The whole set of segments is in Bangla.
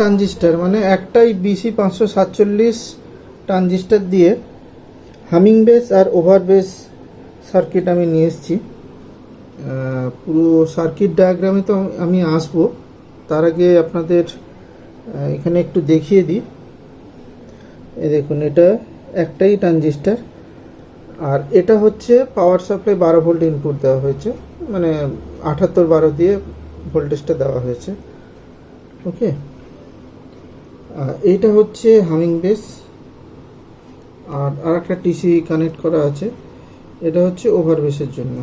ট্রানজিস্টার, মানে একটাই BC547 ট্রানজিস্টার দিয়ে হামিং বেস আর ওভার বেস সার্কিট আমি নিয়ে এসেছি। পুরো সার্কিট ডায়াগ্রামে তো আমি আসবো, তার আগে আপনাদের এখানে একটু দেখিয়ে দিই। এই দেখুন, এটা একটাই ট্রানজিস্টার, আর এটা হচ্ছে পাওয়ার সাপ্লাই 12 ভোল্ট ইনপুট দেওয়া হয়েছে, মানে 7812 দিয়ে ভোল্টেজটা দেওয়া হয়েছে। ওকে, এইটা হচ্ছে হামিং বেস, আর একটা টিসি কানেক্ট করা আছে, এটা হচ্ছে ওভার বেসের জন্য।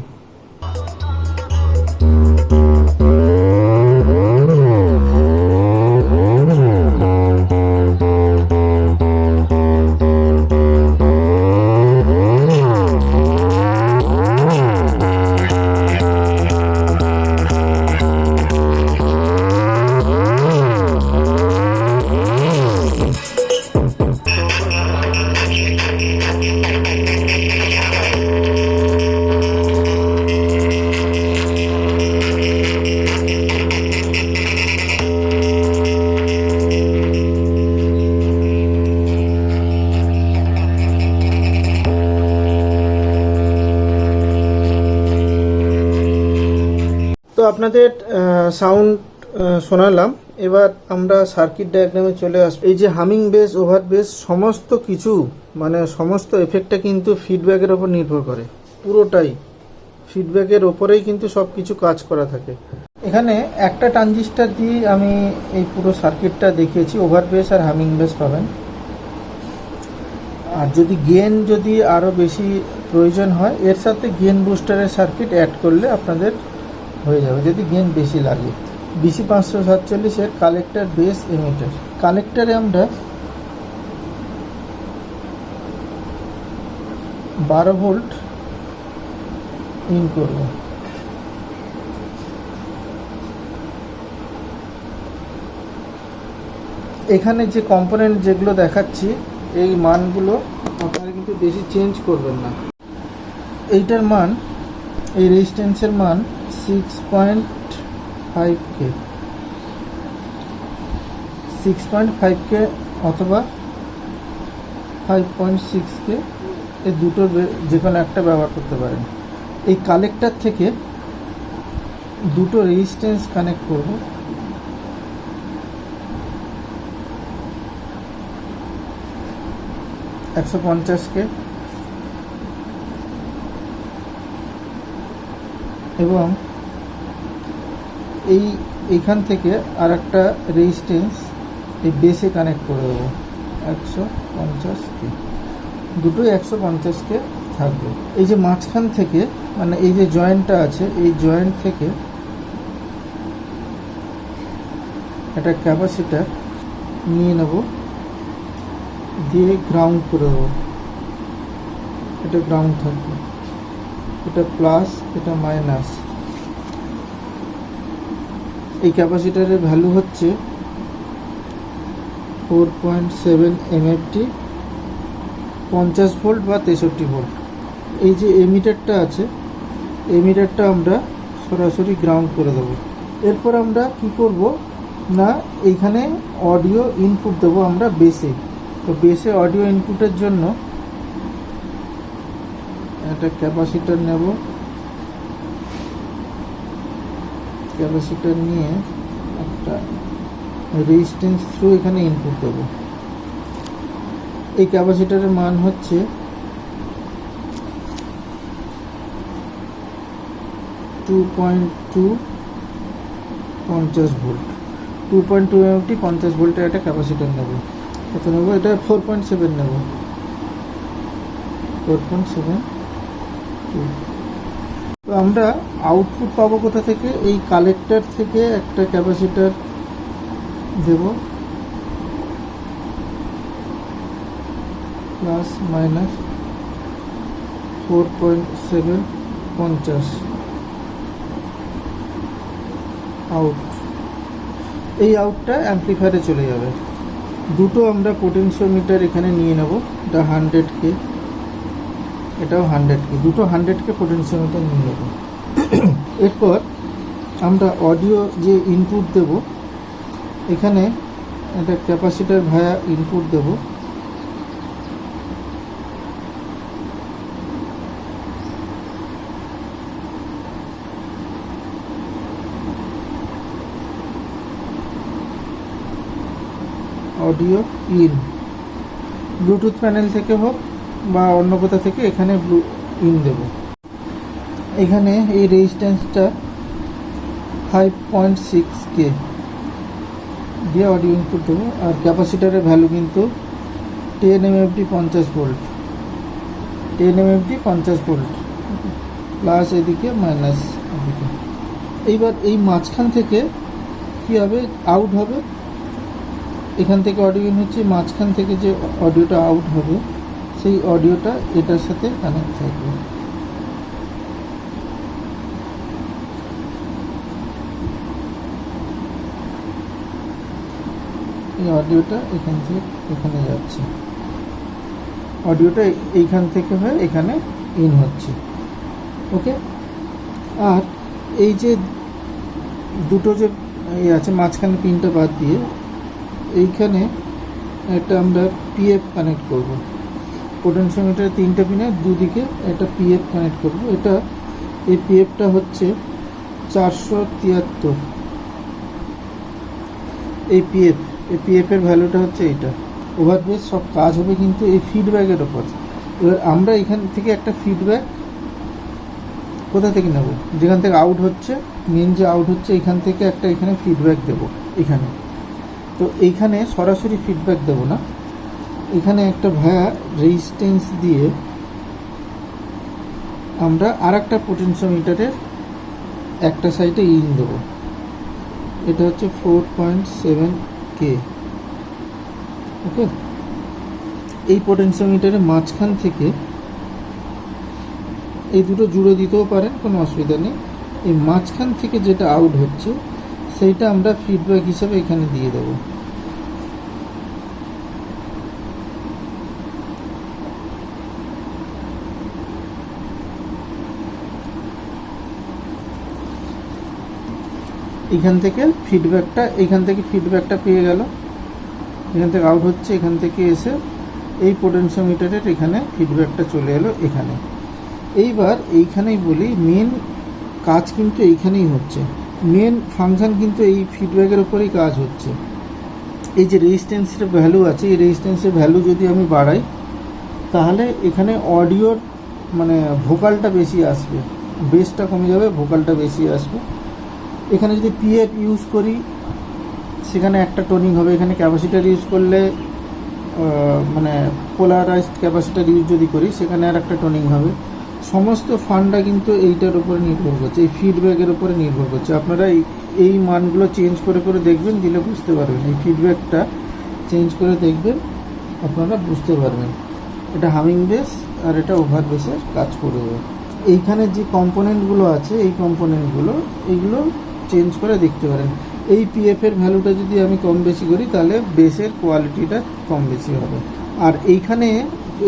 তো আপনাদের সাউন্ড শোনালাম, এবার আমরা সার্কিট ডায়াগ্রামে চলে আসবো। এই যে হামিং বেস, ওভার বেস, সমস্ত কিছু, মানে সমস্ত এফেক্টটা কিন্তু ফিডব্যাকের ওপর নির্ভর করে, পুরোটাই ফিডব্যাকের ওপরেই কিন্তু সব কিছু কাজ করা থাকে। এখানে একটা ট্রানজিস্টার দিয়ে আমি এই পুরো সার্কিটটা দেখিয়েছি, ওভার বেস আর হামিং বেস পাবেন। আর যদি গেন যদি আরও বেশি প্রয়োজন হয়, এর সাথে গেন বুস্টারের সার্কিট অ্যাড করলে আপনাদের হয়ে যাবে, যদি গেন বেশি লাগে। BC547 এর কালেক্টর বেস এমিটার, কালেক্টরে আমরা 12 ভোল্ট ইন করব। এখানে যে কম্পোনেন্ট যেগুলো দেখাচ্ছি, এই মানগুলো আপনারা কিন্তু বেশি চেঞ্জ করবেন না। এইটার মান, এই রেজিস্ট্যান্সের মান 6.5K, 6.5K অথবা 5.6K, এই দুটোর যে কোনো একটা ব্যবহার করতে পারেন। এই কালেক্টর থেকে দুটো রেজিস্ট্যান্স কানেক্ট করব। $150K এবং এইখান থেকে আর একটা রেজিস্ট্যান্স এই বেসে কানেক্ট করে দেবো, 150K, দুটোই 150K থাকবে। এই যে মাঝখান থেকে, মানে এই যে জয়েন্টটা আছে, এই জয়েন্ট থেকে একটা ক্যাপাসিটার নিয়ে নেব, দিয়ে গ্রাউন্ড করে দেবো। এটা গ্রাউন্ড থাকবে, এটা প্লাস, এটা মাইনাস। এই ক্যাপাসিটারের ভ্যালু হচ্ছে 4.7 MFT, 50 ভোল্ট বা 63 ভোল্ট। এই যে এমিটারটা আছে, এমিটারটা আমরা সরাসরি গ্রাউন্ড করে দেবো। এরপর আমরা কি করব না, এইখানে অডিও ইনপুট দেবো আমরা বেসে। তো বেসে অডিও ইনপুটের জন্য একটা ক্যাপাসিটার নেব, ক্যাপাসিটার নিয়ে একটা রেজিস্ট্যান্স থ্রু এখানে ইনপুট দেবো। এই ক্যাপাসিটারের মান হচ্ছে 2.2 50 ভোল্ট, 2.2 MFT 50 ভোল্টের একটা ক্যাপাসিটার নেব। কত নেব? এটা 4.7 নেব, 4.7। তো আমরা আউটপুট পাবো কোথা থেকে? এই কালেক্টর থেকে একটা ক্যাপাসিটার দেব, প্লাস মাইনাস 4.7 50 আউট। এই আউটটা অ্যাম্পলিফায়ারে চলে যাবে। দুটো আমরা পোটেনশিওমিটার এখানে নিয়ে নেব, এটা 100K, এটাও 100K, দুটো 100K পোটেনশিওমিটার নিয়ে নেব। এরপর আমরা অডিও যে ইনপুট দেব, এখানে এটা ক্যাপাসিটার ভায়া ইনপুট দেব। অডিও ইন, ব্লুটুথ প্যানেল থেকে হোক বা অন্য কোথা থেকে এখানে ইন দেব। এখানে এই রেজিস্ট্যান্সটা 5.6K দিয়ে অডিও ইনপুট দেবো। আর ক্যাপাসিটারের ভ্যালু কিন্তু 10 MFD 50 volt, 10 MFD 50 volt, plus এদিকে মাইনাস এদিকে। এইবার এই মাঝখান থেকে কী হবে, আউট হবে, এখান থেকে অডিও ইন হচ্ছে, মাঝখান থেকে যে অডিওটা আউট হবে সেই অডিওটা এটার সাথে কানেক্ট থাকবে। এই অডিওটা এখান থেকে এখানে যাচ্ছে, অডিওটা এইখান থেকে হয়ে এখানে ইন হচ্ছে। ওকে, আর এই যে দুটো যে আছে মাঝখানে পিনটা বাদ দিয়ে এইখানে একটা আমরা পিএফ কানেক্ট করব। পোটেনশিওমিটারের 3টে পিনের দুদিকে একটা পিএফ কানেক্ট করব। এটা এই পিএফটা হচ্ছে 473। এই পিএফের ভ্যালুটা হচ্ছে এইটা। ওভারবেস সব কাজ হবে কিন্তু এই ফিডব্যাকের ওপর। এবার আমরা এখান থেকে একটা ফিডব্যাক কোথা থেকে নেব, যেখান থেকে আউট হচ্ছে, মেন যে আউট হচ্ছে এখান থেকে একটা এখানে ফিডব্যাক দেব এখানে। তো এইখানে সরাসরি ফিডব্যাক দেব না, এখানে একটা ভায়া রেজিস্ট্যান্স দিয়ে আমরা আর একটা পোটেনশিওমিটারের একটা সাইডে ইন দেব। এটা হচ্ছে 4.7K। ওকে, এই পোটেনশিওমিটারের মাঝখান থেকে এই দুটো জুড়ে দিতেও পারেন, কোনো অসুবিধা নেই। এই মাঝখান থেকে যেটা আউট হচ্ছে সেইটা আমরা ফিডব্যাক হিসাবে এখানে দিয়ে দেব। এখান থেকে ফিডব্যাকটা পেয়ে গেল, এখান থেকে আউট হচ্ছে, এখান থেকে এসে এই পোটেনশিওমিটারের এখানে ফিডব্যাকটা চলে এলো এখানে। এইবার এইখানেই বলি মেন কাজ কিন্তু এইখানেই হচ্ছে, মেন ফাংশন কিন্তু এই ফিডব্যাকের উপরেই কাজ হচ্ছে। এই যে রেজিস্ট্যান্সের ভ্যালু আছে, এই রেজিস্ট্যান্সের ভ্যালু যদি আমি বাড়াই তাহলে এখানে অডিওর মানে ভোকালটা বেশি আসবে, বেসটা কমে যাবে, ভোকালটা বেশি আসবে। এখানে যদি পিএফ ইউজ করি সেখানে একটা টোনিং হবে, এখানে ক্যাপাসিটার ইউজ করলে মানে পোলারাইজড ক্যাপাসিটার ইউজ যদি করি সেখানে আর একটা টোনিং হবে। সমস্ত ফান্ডটা কিন্তু এইটার উপরে নির্ভর করছে, এই ফিডব্যাকের উপরে নির্ভর করছে। আপনারা এই মানগুলো চেঞ্জ করে করে দেখবেন, দিলে বুঝতে পারবেন। এই ফিডব্যাকটা চেঞ্জ করে দেখবেন, আপনারা বুঝতে পারবেন। এটা হামিং বেস আর এটা ওভার বেসের কাজ করবে। এইখানে যে কম্পোনেন্টগুলো আছে এই কম্পোনেন্টগুলো এইগুলো চেঞ্জ করে দেখতে পারেন। এই পিএফের ভ্যালুটা যদি আমি কম বেশি করি তাহলে বেসের কোয়ালিটিটা কম বেশি হবে। আর এইখানে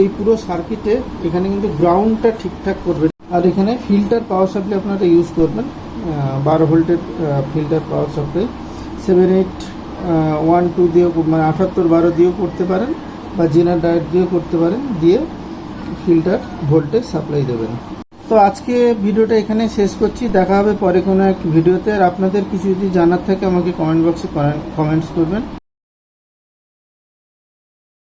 এই পুরো সার্কিটে এখানে কিন্তু গ্রাউন্ডটা ঠিকঠাক করবেন। আর এখানে ফিল্টার পাওয়ার সাপ্লাই আপনারা ইউজ করবেন, 12 ভোল্টের ফিল্টার পাওয়ার সাপ্লাই 7812 দিয়েও মানে 7812 দিয়েও করতে পারেন বা জেনার ডায়েট দিয়েও করতে পারেন, দিয়ে ফিল্টার ভোল্টেজ সাপ্লাই দেবেন। তো আজকে ভিডিওটা এখানে শেষ করছি, দেখা হবে পরে কোনো এক ভিডিওতে। আর আপনাদের কিছু যদি জানার থাকে আমাকে কমেন্ট বক্সে কমেন্টস করবেন।